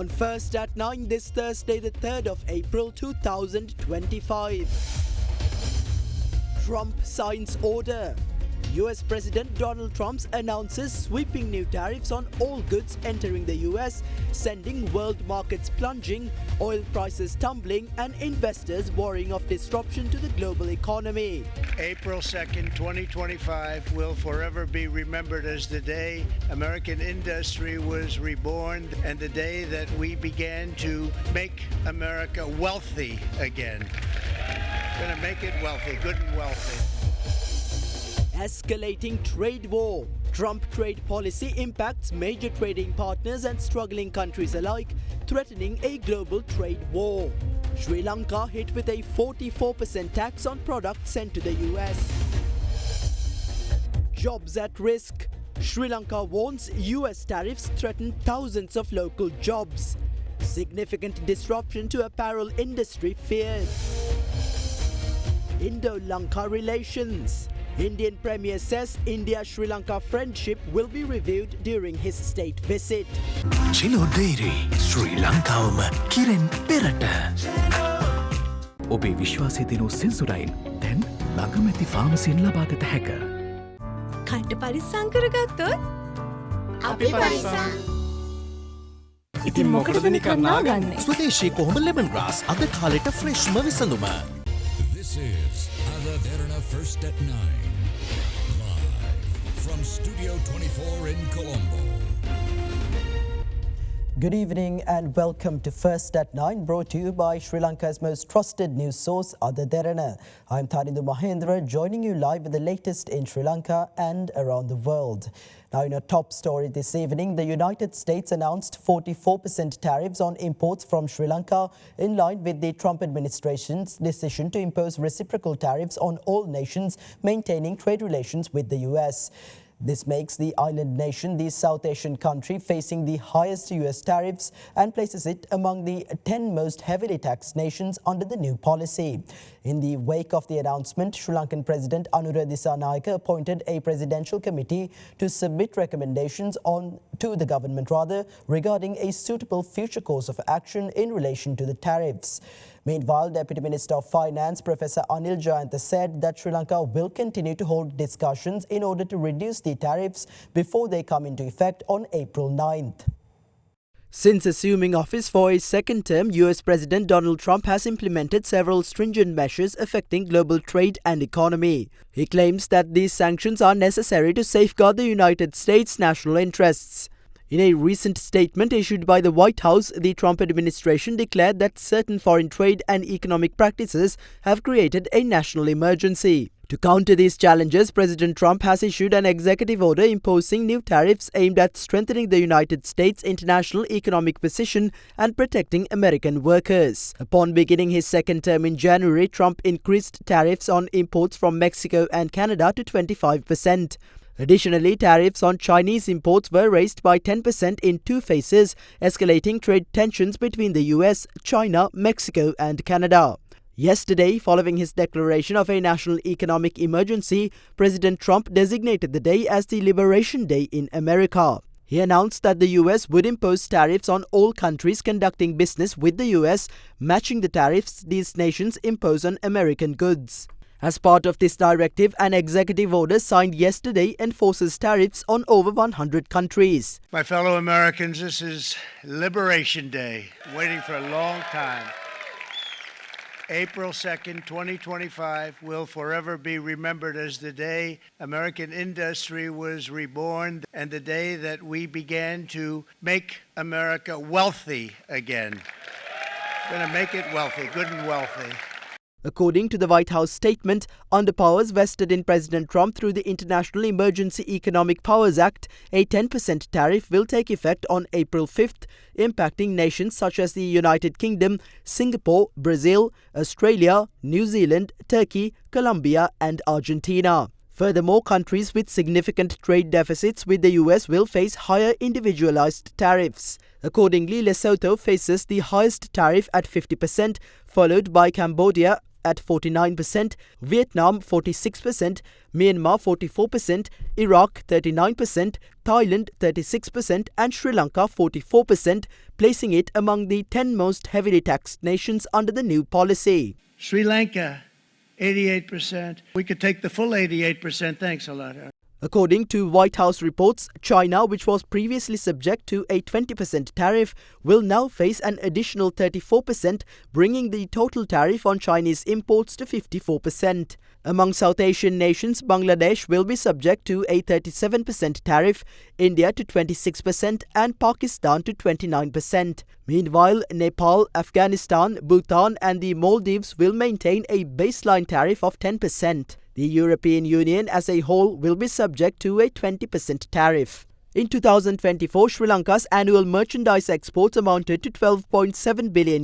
On First at 9 this Thursday, the 3rd of April 2025. Trump signs order. US President Donald Trump announces sweeping new tariffs on all goods entering the US, sending world markets plunging, oil prices tumbling, and investors worrying of disruption to the global economy. April 2nd, 2025 will forever be remembered as the day American industry was reborn and the day that we began to make America wealthy again. Going to make it wealthy, good and wealthy. Escalating trade war. Trump trade policy impacts major trading partners and struggling countries alike, threatening a global trade war. Sri Lanka hit with a 44% tax on products sent to the US. Jobs at risk. Sri Lanka warns US tariffs threaten thousands of local jobs. Significant disruption to apparel industry feared. Indo-Lanka relations. Indian Premier says India-Sri Lanka friendship will be reviewed during his state visit. Chilo Dairy, Sri Lankawama Kiren Perata. ඔබේ විශ්වාසය දිනු සෙන්සුරයින් දැන් ළඟමැති ෆාමසියෙන් ලබාගත හැක. කට්ට පරිස්සම් කරගත්තොත් අපි පරිස්සම්. ඉතින් මොකටද නිකන් නාගන්නේ? ස්වදේශී කොහොඹ ලෙමන් ග්‍රාස් අද කාලෙට ෆ්‍රෙෂ්ම විසඳුම. This is Derana First at 9. Live from Studio 24 in Colombo. Good evening and welcome to First at 9, brought to you by Sri Lanka's most trusted news source, Derana. I'm Thanindu Mahendra, joining you live with the latest in Sri Lanka and around the world. Now, in a top story this evening, the United States announced 44% tariffs on imports from Sri Lanka, in line with the Trump administration's decision to impose reciprocal tariffs on all nations maintaining trade relations with the US. This makes the island nation the South Asian country facing the highest US tariffs and places it among the 10 most heavily taxed nations under the new policy. In the wake of the announcement, Sri Lankan President Anura Dissanayake appointed a presidential committee to submit recommendations to the government regarding a suitable future course of action in relation to the tariffs. Meanwhile, Deputy Minister of Finance Professor Anil Jayantha said that Sri Lanka will continue to hold discussions in order to reduce the tariffs before they come into effect on April 9th. Since assuming office for his second term, US President Donald Trump has implemented several stringent measures affecting global trade and economy. He claims that these sanctions are necessary to safeguard the United States' national interests. In a recent statement issued by the White House, the Trump administration declared that certain foreign trade and economic practices have created a national emergency. To counter these challenges, President Trump has issued an executive order imposing new tariffs aimed at strengthening the United States' international economic position and protecting American workers. Upon beginning his second term in January, Trump increased tariffs on imports from Mexico and Canada to 25%. Additionally, tariffs on Chinese imports were raised by 10% in two phases, escalating trade tensions between the US, China, Mexico and Canada. Yesterday, following his declaration of a national economic emergency, President Trump designated the day as the Liberation Day in America. He announced that the US would impose tariffs on all countries conducting business with the US, matching the tariffs these nations impose on American goods. As part of this directive, an executive order signed yesterday enforces tariffs on over 100 countries. My fellow Americans, this is Liberation Day. Waiting for a long time. April 2nd, 2025 will forever be remembered as the day American industry was reborn and the day that we began to make America wealthy again. Going to make it wealthy, good and wealthy. According to the White House statement, under powers vested in President Trump through the International Emergency Economic Powers Act, a 10% tariff will take effect on April 5th, impacting nations such as the United Kingdom, Singapore, Brazil, Australia, New Zealand, Turkey, Colombia and Argentina. Furthermore, countries with significant trade deficits with the US will face higher individualized tariffs. Accordingly, Lesotho faces the highest tariff at 50%, followed by Cambodia at 49%, Vietnam 46%, Myanmar 44%, Iraq 39%, Thailand 36% and Sri Lanka 44%, placing it among the 10 most heavily taxed nations under the new policy. Sri Lanka, 88%. We could take the full 88%. Thanks a lot. According to White House reports, China, which was previously subject to a 20% tariff, will now face an additional 34%, bringing the total tariff on Chinese imports to 54%. Among South Asian nations, Bangladesh will be subject to a 37% tariff, India to 26% and Pakistan to 29%. Meanwhile, Nepal, Afghanistan, Bhutan and the Maldives will maintain a baseline tariff of 10%. The European Union as a whole will be subject to a 20% tariff. In 2024, Sri Lanka's annual merchandise exports amounted to $12.7 billion,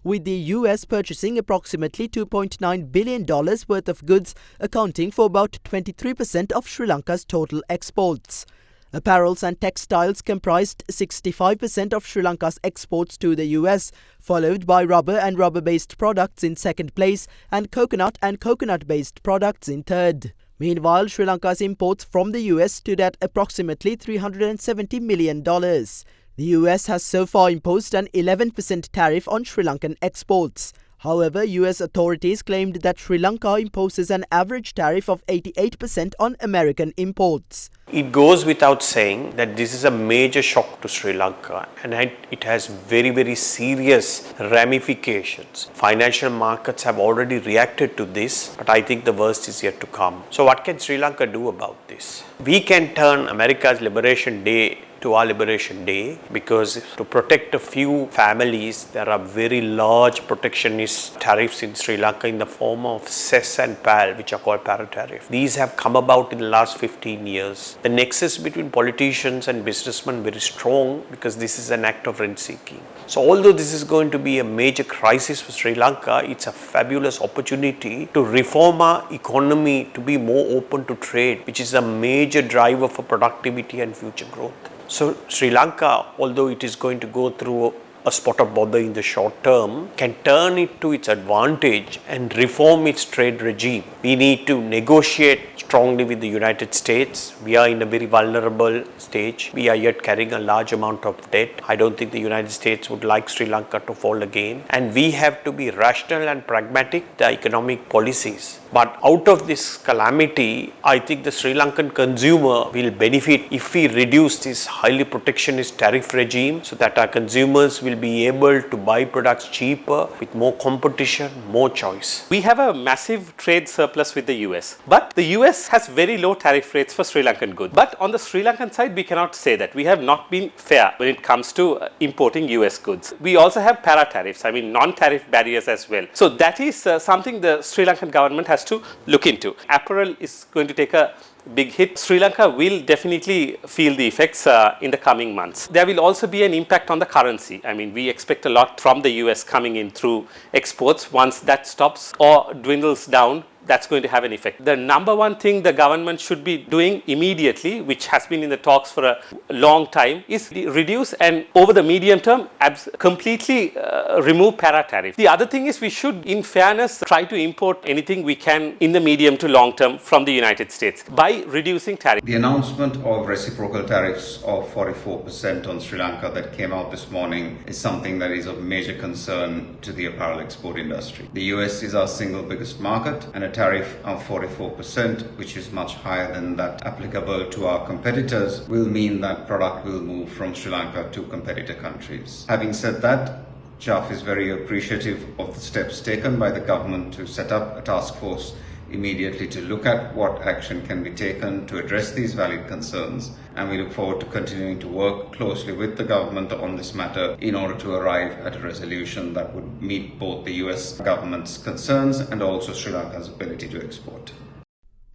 with the US purchasing approximately $2.9 billion worth of goods, accounting for about 23% of Sri Lanka's total exports. Apparels and textiles comprised 65% of Sri Lanka's exports to the US, followed by rubber and rubber-based products in second place and coconut-based products in third. Meanwhile, Sri Lanka's imports from the US stood at approximately $370 million. The US has so far imposed an 11% tariff on Sri Lankan exports. However, US authorities claimed that Sri Lanka imposes an average tariff of 88% on American imports. It goes without saying that this is a major shock to Sri Lanka and it has very, very serious ramifications. Financial markets have already reacted to this, but I think the worst is yet to come. So what can Sri Lanka do about this? We can turn America's Liberation Day to our Liberation Day, because to protect a few families, there are very large protectionist tariffs in Sri Lanka in the form of cess and pal, which are called para-tariff. These have come about in the last 15 years. The nexus between politicians and businessmen very strong, because this is an act of rent-seeking. So although this is going to be a major crisis for Sri Lanka, it's a fabulous opportunity to reform our economy to be more open to trade, which is a major driver for productivity and future growth. So Sri Lanka, although it is going to go through a spot of bother in the short term, can turn it to its advantage and reform its trade regime. We need to negotiate strongly with the United States. We are in a very vulnerable stage. We are yet carrying a large amount of debt. I don't think the United States would like Sri Lanka to fall again. And we have to be rational and pragmatic, the economic policies. But out of this calamity, I think the Sri Lankan consumer will benefit if we reduce this highly protectionist tariff regime, so that our consumers will be able to buy products cheaper with more competition, more choice. We have a massive trade surplus with the US, but the US has very low tariff rates for Sri Lankan goods. But on the Sri Lankan side, we cannot say that. We have not been fair when it comes to importing US goods. We also have para-tariffs, I mean non-tariff barriers as well. So that is something the Sri Lankan government has to look into. Apparel is going to take a big hit. Sri Lanka will definitely feel the effects in the coming months. There will also be an impact on the currency. I mean, we expect a lot from the US coming in through exports. Once that stops or dwindles down, that's going to have an effect. The number one thing the government should be doing immediately, which has been in the talks for a long time, is reduce and over the medium term completely remove para-tariff. The other thing is we should, in fairness, try to import anything we can in the medium to long term from the United States by reducing tariff. The announcement of reciprocal tariffs of 44% on Sri Lanka that came out this morning is something that is of major concern to the apparel export industry. The US is our single biggest market, and a tariff of 44%, which is much higher than that applicable to our competitors, will mean that product will move from Sri Lanka to competitor countries. Having said that, JAF is very appreciative of the steps taken by the government to set up a task force immediately to look at what action can be taken to address these valid concerns, and we look forward to continuing to work closely with the government on this matter in order to arrive at a resolution that would meet both the US government's concerns and also Sri Lanka's ability to export.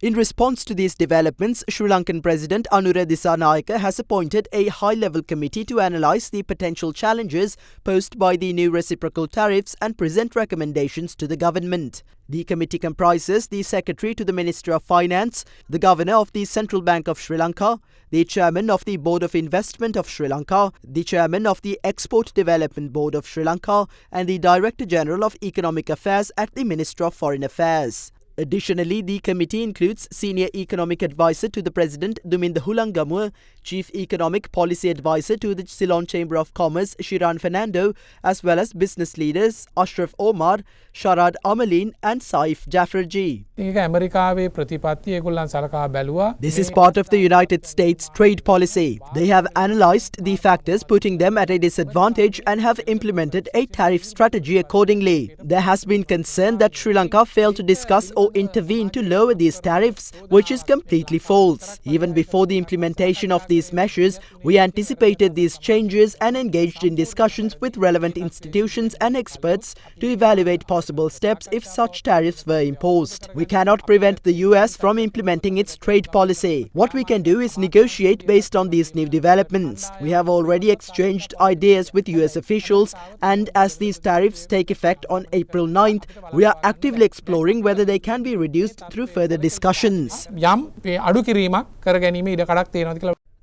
In response to these developments, Sri Lankan President Anura Dissanayake has appointed a high-level committee to analyse the potential challenges posed by the new reciprocal tariffs and present recommendations to the government. The committee comprises the Secretary to the Ministry of Finance, the Governor of the Central Bank of Sri Lanka, the Chairman of the Board of Investment of Sri Lanka, the Chairman of the Export Development Board of Sri Lanka, and the Director General of Economic Affairs at the Ministry of Foreign Affairs. Additionally, the committee includes Senior Economic Advisor to the President Duminda Hulangamua, Chief Economic Policy Advisor to the Ceylon Chamber of Commerce Shiran Fernando, as well as business leaders Ashraf Omar, Sharad Amalin and Saif Jafferji. This is part of the United States trade policy. They have analysed the factors putting them at a disadvantage and have implemented a tariff strategy accordingly. There has been concern that Sri Lanka failed to discuss or intervene to lower these tariffs, which is completely false. Even before the implementation of these measures, we anticipated these changes and engaged in discussions with relevant institutions and experts to evaluate possible steps if such tariffs were imposed. We cannot prevent the US from implementing its trade policy. What we can do is negotiate based on these new developments. We have already exchanged ideas with US officials, and as these tariffs take effect on April 9th, we are actively exploring whether they can be reduced through further discussions.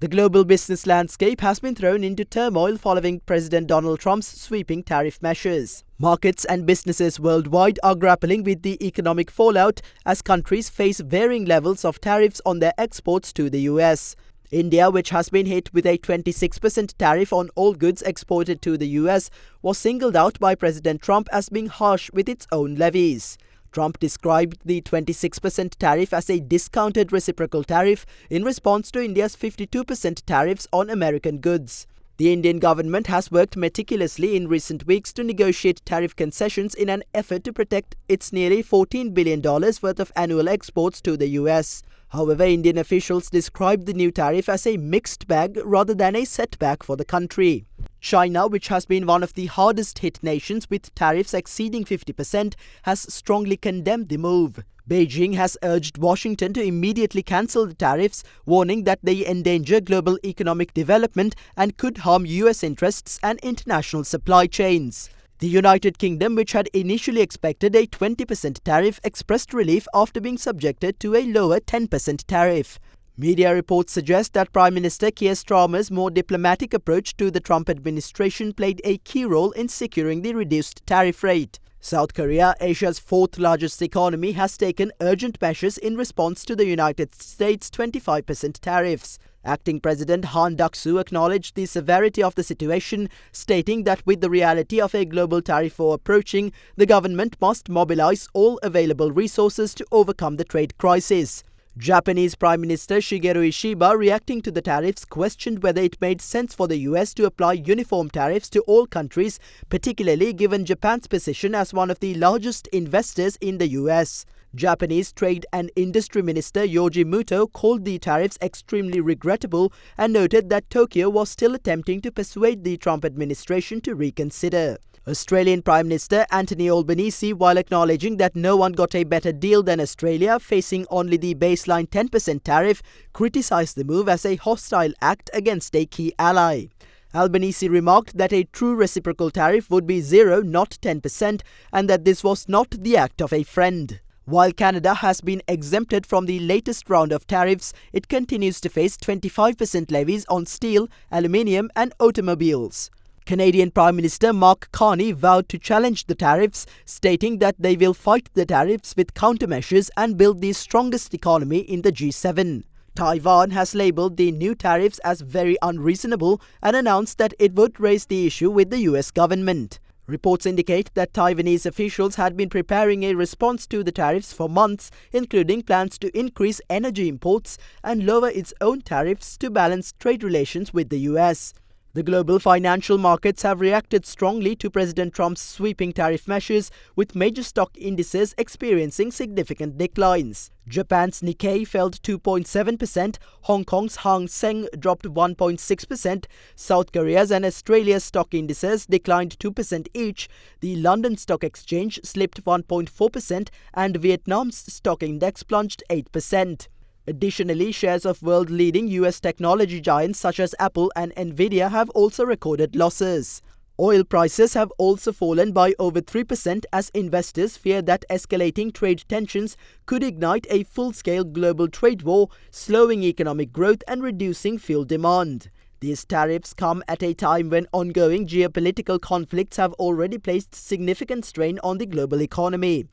The global business landscape has been thrown into turmoil following President Donald Trump's sweeping tariff measures. Markets and businesses worldwide are grappling with the economic fallout as countries face varying levels of tariffs on their exports to the US. India, which has been hit with a 26% tariff on all goods exported to the US, was singled out by President Trump as being harsh with its own levies. Trump described the 26% tariff as a discounted reciprocal tariff in response to India's 52% tariffs on American goods. The Indian government has worked meticulously in recent weeks to negotiate tariff concessions in an effort to protect its nearly $14 billion worth of annual exports to the US. However, Indian officials described the new tariff as a mixed bag rather than a setback for the country. China, which has been one of the hardest hit nations with tariffs exceeding 50%, has strongly condemned the move. Beijing has urged Washington to immediately cancel the tariffs, warning that they endanger global economic development and could harm US interests and international supply chains. The United Kingdom, which had initially expected a 20% tariff, expressed relief after being subjected to a lower 10% tariff. Media reports suggest that Prime Minister Keir Starmer's more diplomatic approach to the Trump administration played a key role in securing the reduced tariff rate. South Korea, Asia's fourth largest economy, has taken urgent measures in response to the United States' 25% tariffs. Acting President Han Duck-soo acknowledged the severity of the situation, stating that with the reality of a global tariff war approaching, the government must mobilize all available resources to overcome the trade crisis. Japanese Prime Minister Shigeru Ishiba, reacting to the tariffs, questioned whether it made sense for the US to apply uniform tariffs to all countries, particularly given Japan's position as one of the largest investors in the US. Japanese Trade and Industry Minister Yoji Muto called the tariffs extremely regrettable and noted that Tokyo was still attempting to persuade the Trump administration to reconsider. Australian Prime Minister Anthony Albanese, while acknowledging that no one got a better deal than Australia, facing only the baseline 10% tariff, criticised the move as a hostile act against a key ally. Albanese remarked that a true reciprocal tariff would be 0, not 10%, and that this was not the act of a friend. While Canada has been exempted from the latest round of tariffs, it continues to face 25% levies on steel, aluminium and automobiles. Canadian Prime Minister Mark Carney vowed to challenge the tariffs, stating that they will fight the tariffs with countermeasures and build the strongest economy in the G7. Taiwan has labelled the new tariffs as very unreasonable and announced that it would raise the issue with the US government. Reports indicate that Taiwanese officials had been preparing a response to the tariffs for months, including plans to increase energy imports and lower its own tariffs to balance trade relations with the US. The global financial markets have reacted strongly to President Trump's sweeping tariff measures, with major stock indices experiencing significant declines. Japan's Nikkei fell 2.7%, Hong Kong's Hang Seng dropped 1.6%, South Korea's and Australia's stock indices declined 2% each, the London Stock Exchange slipped 1.4%, and Vietnam's stock index plunged 8%. Additionally, shares of world-leading US technology giants such as Apple and Nvidia have also recorded losses. Oil prices have also fallen by over 3% as investors fear that escalating trade tensions could ignite a full-scale global trade war, slowing economic growth and reducing fuel demand. These tariffs come at a time when ongoing geopolitical conflicts have already placed significant strain on the global economy.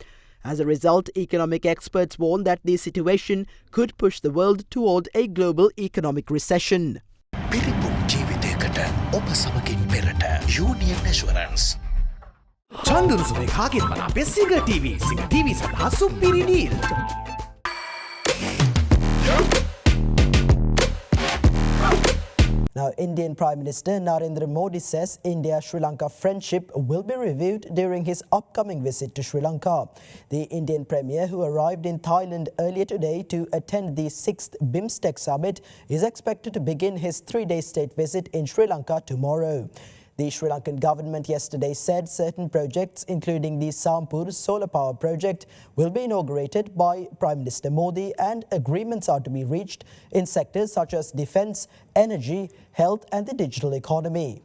As a result, economic experts warn that the situation could push the world toward a global economic recession. පිරිපුන් ජීවිතයකට ඔබ සමගින් පෙරට Union Assurance. චන්දරුසුමේ කාගෙන් මන අපේ සිංහ TV සඳහා සුපිරි deal. Now, Indian Prime Minister Narendra Modi says India-Sri Lanka friendship will be reviewed during his upcoming visit to Sri Lanka. The Indian Premier, who arrived in Thailand earlier today to attend the 6th BIMSTEC summit, is expected to begin his 3-day state visit in Sri Lanka tomorrow. The Sri Lankan government yesterday said certain projects, including the Sampur solar power project, will be inaugurated by Prime Minister Modi, and agreements are to be reached in sectors such as defence, energy, health and the digital economy.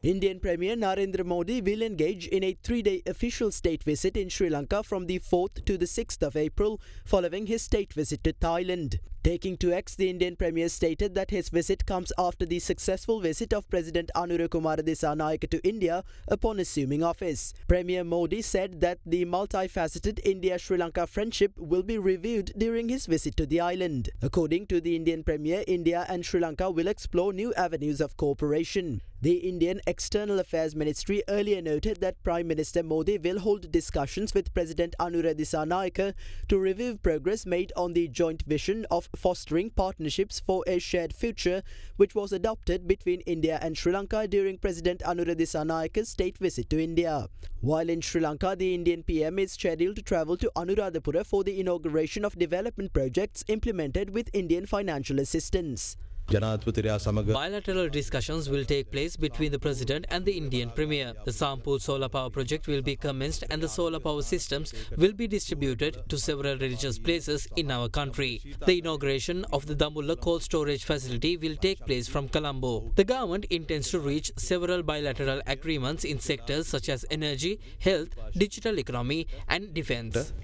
Indian Premier Narendra Modi will engage in a 3-day official state visit in Sri Lanka from the 4th to the 6th of April, following his state visit to Thailand. Taking to X, the Indian Premier stated that his visit comes after the successful visit of President Anura Kumara Dissanayake to India upon assuming office. Premier Modi said that the multifaceted India-Sri Lanka friendship will be reviewed during his visit to the island. According to the Indian Premier, India and Sri Lanka will explore new avenues of cooperation. The Indian External Affairs Ministry earlier noted that Prime Minister Modi will hold discussions with President Anura Dissanayake to review progress made on the joint vision of fostering partnerships for a shared future, which was adopted between India and Sri Lanka during President Anura Disanayake's state visit to India. While in Sri Lanka, the Indian PM is scheduled to travel to Anuradhapura for the inauguration of development projects implemented with Indian financial assistance. Bilateral discussions will take place between the President and the Indian Premier. The Sampur solar power project will be commenced and the solar power systems will be distributed to several religious places in our country. The inauguration of the Dambulla cold storage facility will take place from Colombo. The government intends to reach several bilateral agreements in sectors such as energy, health, digital economy and defence.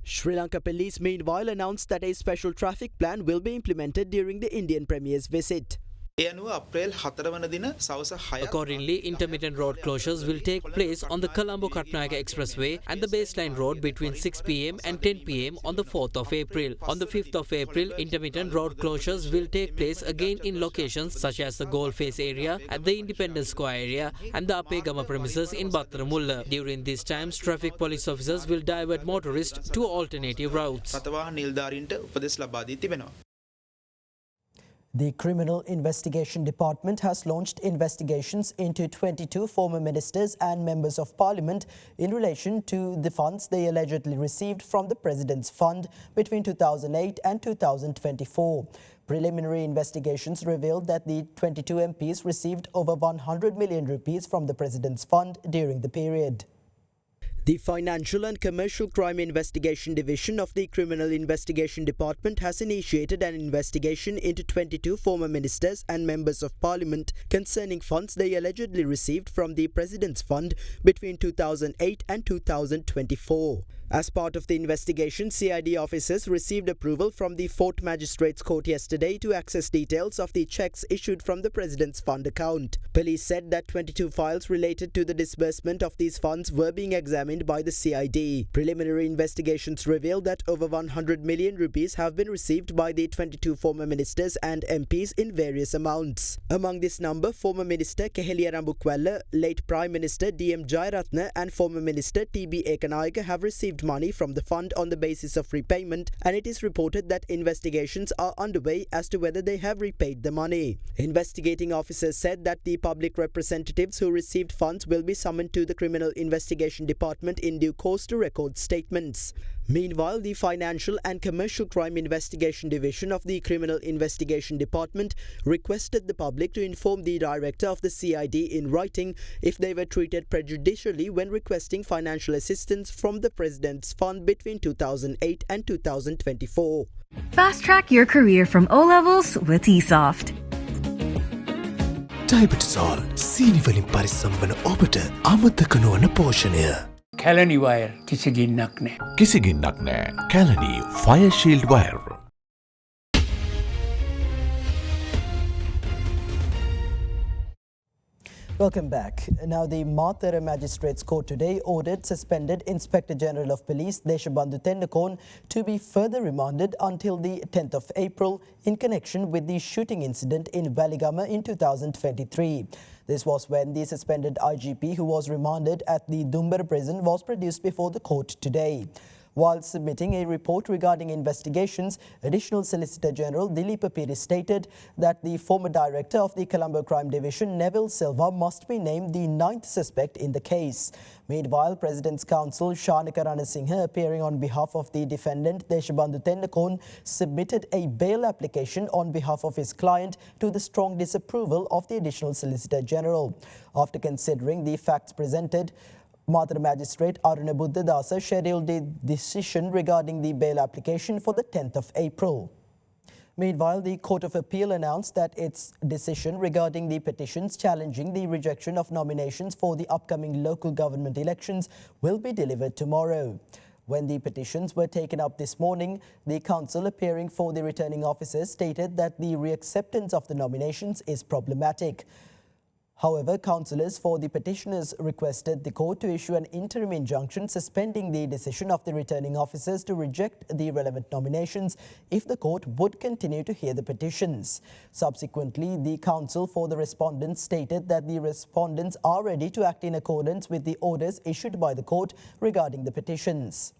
Sri Lanka Police meanwhile announced that a special traffic plan will be implemented during the Indian Premier's visit. Accordingly, intermittent road closures will take place on the Colombo-Katnayaka Expressway and the baseline road between 6 p.m. and 10 p.m. on the 4th of April. On the 5th of April, intermittent road closures will take place again in locations such as the Goal Face area, at the Independence Square area and the Apegama premises in Battaramulla. During these times, traffic police officers will divert motorists to alternative routes. The Criminal Investigation Department has launched investigations into 22 former ministers and members of parliament in relation to the funds they allegedly received from the President's Fund between 2008 and 2024. Preliminary investigations revealed that the 22 MPs received over 100 million rupees from the President's Fund during the period. The Financial and Commercial Crime Investigation Division of the Criminal Investigation Department has initiated an investigation into 22 former ministers and members of parliament concerning funds they allegedly received from the President's Fund between 2008 and 2024. As part of the investigation, CID officers received approval from the Fort Magistrates Court yesterday to access details of the cheques issued from the President's Fund account. Police said that 22 files related to the disbursement of these funds were being examined by the CID. Preliminary investigations revealed that over 100 million rupees have been received by the 22 former ministers and MPs in various amounts. Among this number, former Minister Keheliya Rambukwalla, late Prime Minister D.M. Jayaratne and former Minister T.B. Ekanayake have received received money from the fund on the basis of repayment, and it is reported that investigations are underway as to whether they have repaid the money. Investigating officers said that the public representatives who received funds will be summoned to the Criminal Investigation Department in due course to record statements. Meanwhile, the Financial and Commercial Crime Investigation Division of the Criminal Investigation Department requested the public to inform the director of the CID in writing if they were treated prejudicially when requesting financial assistance from the President's Fund between 2008 and 2024. Fast track your career from O levels with eSoft. ඩයිබටසෝල් සීනිවලින් පරිස්සම්වන ඔබට අමතක නොවන පෝෂණය. Kelani wire කිසිගින්නක් නෑ. කිසිගින්නක් නෑ. Kelani fire shield wire. Welcome back. Now, the Mathura Magistrates Court today ordered suspended Inspector General of Police Deshabandhu Tennakone to be further remanded until the 10th of April in connection with the shooting incident in Waligama in 2023. This was when the suspended IGP, who was remanded at the Dumbar prison, was produced before the court today. While submitting a report regarding investigations, Additional Solicitor General Dilip Piri stated that the former director of the Colombo Crime Division, Neville Silva, must be named the 9th suspect in the case. Meanwhile, President's Counsel Shanaka Ranasinghe, appearing on behalf of the defendant Deshabandhu Tennakone, submitted a bail application on behalf of his client to the strong disapproval of the Additional Solicitor General. After considering the facts presented, Mathura Magistrate Aruna Buddhadasa scheduled a decision regarding the bail application for the 10th of April. Meanwhile, the Court of Appeal announced that its decision regarding the petitions challenging the rejection of nominations for the upcoming local government elections will be delivered tomorrow. When the petitions were taken up this morning, the counsel appearing for the returning officers stated that the reacceptance of the nominations is problematic. However, counsellors for the petitioners requested the court to issue an interim injunction suspending the decision of the returning officers to reject the relevant nominations if the court would continue to hear the petitions. Subsequently, the counsel for the respondents stated that the respondents are ready to act in accordance with the orders issued by the court regarding the petitions.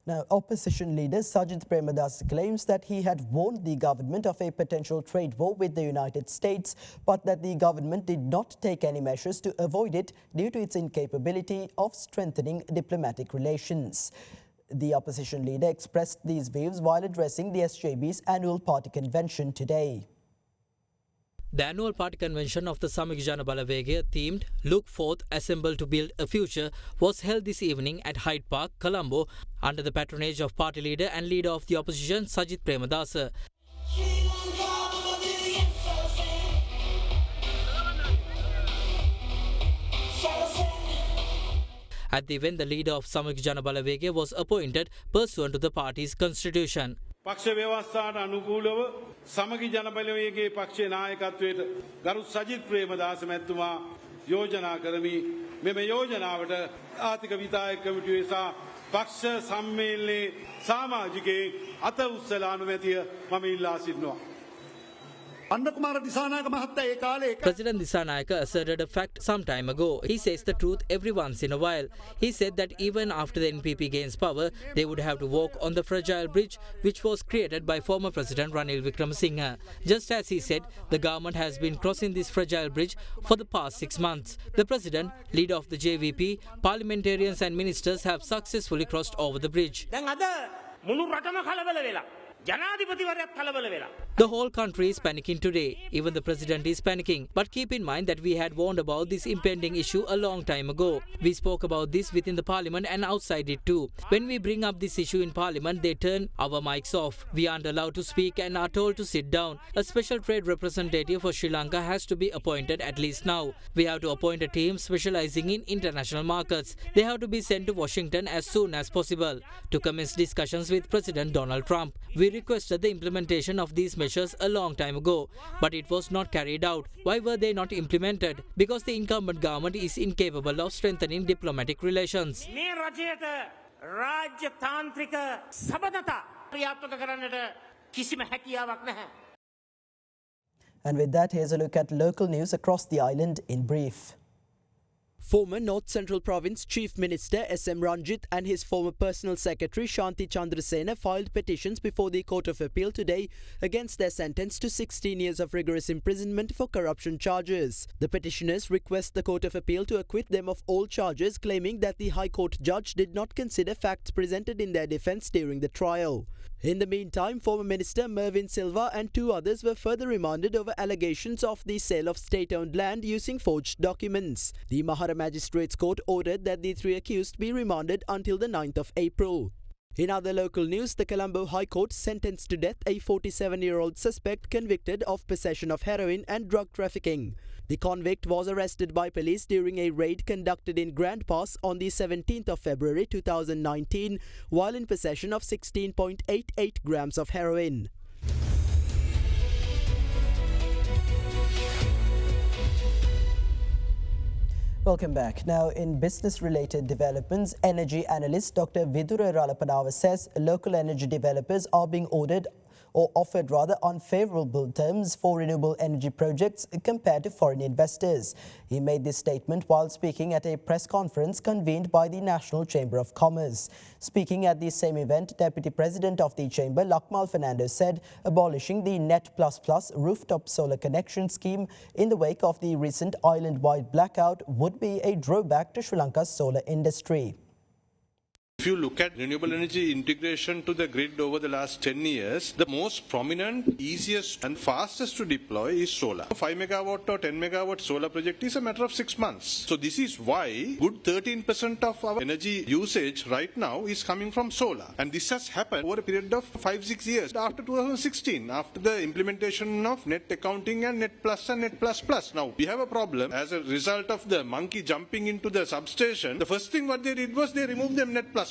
Now, opposition leader Sajith Premadasa claims that he had warned the government of a potential trade war with the United States, but that the government did not take any measures to avoid it due to its incapability of strengthening diplomatic relations. The opposition leader expressed these views while addressing the SJB's annual party convention today. The annual party convention of the Samik Jana Balawegaya themed Look Forth, Assemble to Build a Future was held this evening at Hyde Park, Colombo, under the patronage of party leader and leader of the opposition Sajith Premadasa. At the event, the leader of Samik Jana Balawegaya was appointed pursuant to the party's constitution. පක්ෂ ව්‍යවස්ථාවට අනුකූලව සමගි ජනබලවේගයේ පක්ෂයේ නායකත්වයට ගරු සජිත් ප්‍රේමදාස මැතිතුමා යෝජනා කරමි මෙම යෝජනාවට ආර්ථික විධායක කමිටුවේ සහ පක්ෂ සම්මේලනයේ සමාජිකයන් අත උස්සලා අනුමැතිය මම ඉල්ලා සිටිනවා. President Disanayaka asserted a fact some time ago. He says the truth every once in a while. He said that even after the NPP gains power, they would have to walk on the fragile bridge which was created by former President Ranil Wickremesinghe. Just as he said, the government has been crossing this fragile bridge for the past 6 months. The President, leader of the JVP, parliamentarians and ministers have successfully crossed over the bridge. The whole country is panicking today. Even the President is panicking. But keep in mind that we had warned about this impending issue a long time ago. We spoke about this within the Parliament and outside it too. When we bring up this issue in Parliament, they turn our mics off. We aren't allowed to speak and are told to sit down. A special trade representative for Sri Lanka has to be appointed at least now. We have to appoint a team specializing in international markets. They have to be sent to Washington as soon as possible to commence discussions with President Donald Trump. We requested the implementation of these measures a long time ago, but it was not carried out. Why were they not implemented? Because the incumbent government is incapable of strengthening diplomatic relations. ක්‍රියාත්මක කරන්නට කිසිම හැකියාවක් නැහැ. And with that, here's a look at local news across the island in brief. Former North Central Province Chief Minister S.M. Ranjit and his former personal secretary Shanti Chandrasena filed petitions before the Court of Appeal today against their sentence to 16 years of rigorous imprisonment for corruption charges. The petitioners request the Court of Appeal to acquit them of all charges, claiming that the High Court judge did not consider facts presented in their defence during the trial. In the meantime, former Minister Mervyn Silva and two others were further remanded over allegations of the sale of state-owned land using forged documents. The Mahara Magistrates Court ordered that the three accused be remanded until the 9th of April. In other local news, the Colombo High Court sentenced to death a 47-year-old suspect convicted of possession of heroin and drug trafficking. The convict was arrested by police during a raid conducted in Grand Pass on the 17th of February 2019 while in possession of 16.88 grams of heroin. Welcome back. Now, in business-related developments, energy analyst Dr. Vidura Ralapanawa says local energy developers are being offered unfavourable terms for renewable energy projects compared to foreign investors. He made this statement while speaking at a press conference convened by the National Chamber of Commerce. Speaking at the same event, Deputy President of the Chamber, Lakmal Fernando, said abolishing the Net++ rooftop solar connection scheme in the wake of the recent island-wide blackout would be a drawback to Sri Lanka's solar industry. If you look at renewable energy integration to the grid over the last 10 years, the most prominent, easiest and fastest to deploy is solar. 5 megawatt or 10 megawatt solar project is a matter of 6 months. So this is why good 13% of our energy usage right now is coming from solar. And this has happened over a period of 5-6 years after 2016, after the implementation of net accounting and net plus and net plus plus. Now we have a problem as a result of the monkey jumping into the substation. The first thing what they did was they removed them net plus.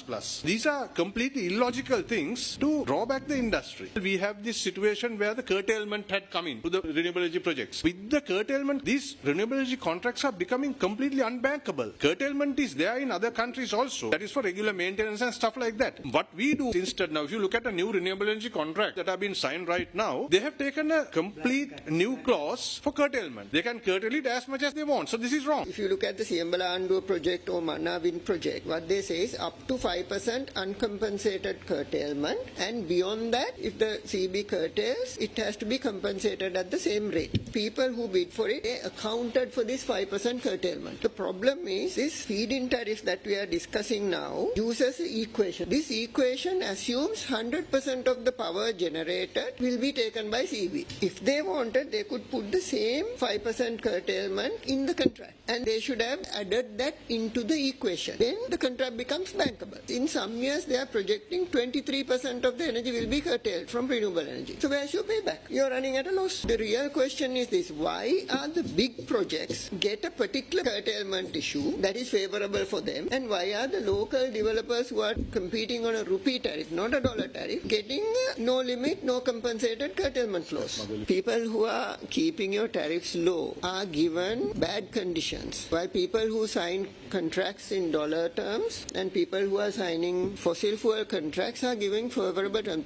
These are completely illogical things to draw back the industry. We have this situation where the curtailment had come in to the renewable energy projects. With the curtailment, these renewable energy contracts are becoming completely unbankable. Curtailment is there in other countries also. That is for regular maintenance and stuff like that. What we do instead now, if you look at a new renewable energy contract that have been signed right now, they have taken a complete new clause for curtailment. They can curtail it as much as they want. So this is wrong. If you look at the Siambala Andu project or Mana Wind project, what they say is up to 5% uncompensated curtailment, and beyond that, if the CB curtails, it has to be compensated at the same rate. People who bid for it, they accounted for this 5% curtailment. The problem is this feed-in tariff that we are discussing now uses an equation. This equation assumes 100% of the power generated will be taken by CB. If they wanted, they could put the same 5% curtailment in the contract, and they should have added that into the equation. Then the contract becomes bankable. In some years, they are projecting 23% of the energy will be curtailed from renewable energy. So where's your payback? You're running at a loss. The real question is this: why are the big projects get a particular curtailment issue that is favorable for them, and why are the local developers who are competing on a rupee tariff, not a dollar tariff, getting no limit, no compensated curtailment clause? People who are keeping your tariffs low are given bad conditions, while people who sign contracts in dollar terms and people who are signing fossil fuel contracts are giving favorable terms.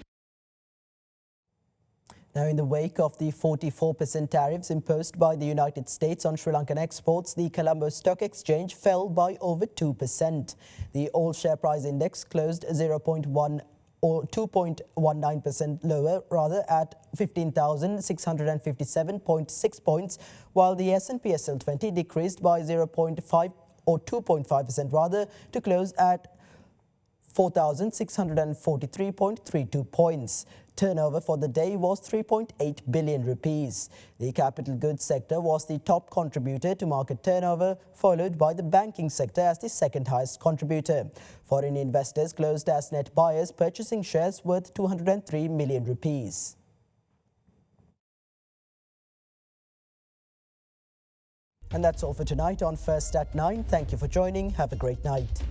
Now, in the wake of the 44% tariffs imposed by the United States on Sri Lankan exports, the Colombo Stock Exchange fell by over 2%. The all share price index closed 0.1 or 2.19% lower, at 15,657.6 points, while the S&P SL20 decreased by 0.5 or 2.5% to close at 4,643.32 points. Turnover for the day was 3.8 billion rupees. The capital goods sector was the top contributor to market turnover, followed by the banking sector as the second highest contributor. Foreign investors closed as net buyers, purchasing shares worth 203 million rupees. And that's all for tonight on First at 9. Thank you for joining. Have a great night.